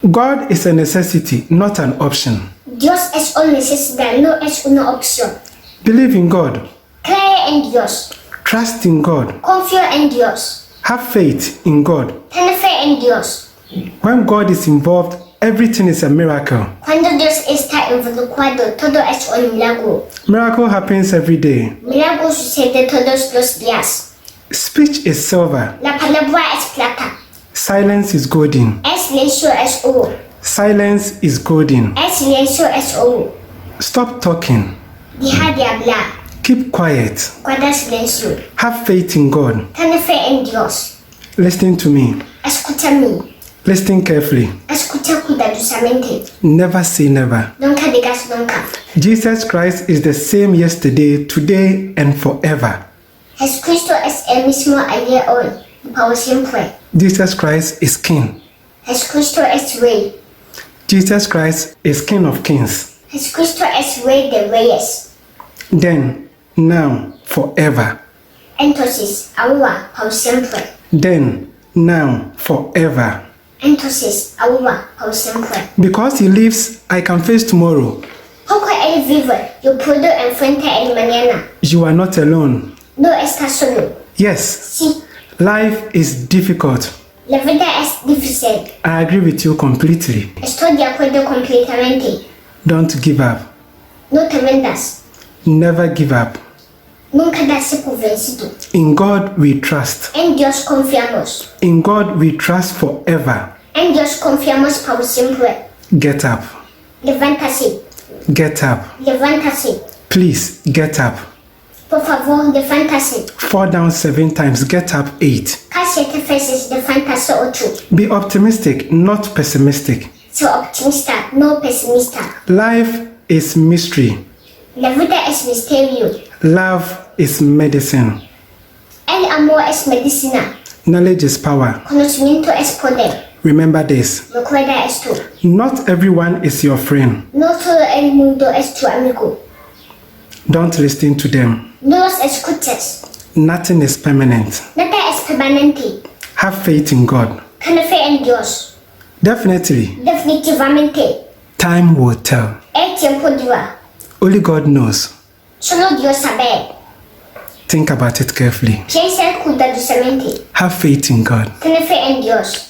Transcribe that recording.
God is a necessity, not an option. Dios es una necesidad, no es una opción. Believe in God. Cree en Dios. Trust in God. Confía en Dios. Have faith in God. Ten fe en Dios. When God is involved, everything is a miracle. Cuando Dios está involucrado, todo es un milagro. Miracle happens every day. Milagro sucede todos los días. Speech is silver. La palabra es plata. Silence is golden. El silencio es oro. Silence is golden. El silencio es oro. Stop talking. Deja de hablar. Keep quiet. Guarda silencio. Have faith in God. Ten fe en Dios. Listen to me. Escúchame. Listen carefully. Escucha cuidadosamente. Never say never. Nunca digas nunca. Jesus Christ is the same yesterday, today, and forever. Jesucristo es el mismo ayer, hoy y para siempre. Jesus Christ is King. Jesucristo es rey. Jesus Christ is King of Kings. Jesucristo es rey de reyes. Then, now, forever. Entonces, ahora, para siempre. Then, now, forever. Entonces, ahora, para siempre. Because He lives, I can face tomorrow. Porque Él vive, yo puedo enfrentar el mañana. You are not alone. No estás solo. Yes, Sí, life is difficult. la vida es difícil. I agree with you completely. Estoy de acuerdo completamente. Don't give up. No te vendas. Never give up. Nunca darse por vencido. In God we trust. En Dios confiamos. In God we trust forever. En Dios confiamos para siempre. Get up. Levántase. Get up. Levántase. Please, get up. Por favor, levántase. Fall down 7 times, get up 8. Cada 7 veces levántase 8. Be optimistic, not pessimistic. Sé optimista, no pesimista. Life is mystery. La vida es misterio. Love is medicine. El amor es medicina. Knowledge is power. Conocimiento es poder. Remember this. Recuerda esto. Not everyone is your friend. No todo el mundo es tu amigo. Don't listen to them. No los escuches. Nothing is permanent. Nada es permanente. Have faith in God. Ten fe en Dios. Definitely, Definitivamente. time will tell. El tiempo dirá. Only God knows. Solo Dios sabe. Think about it carefully. Piensa cuidadosamente. Have faith in God. Ten fe en Dios.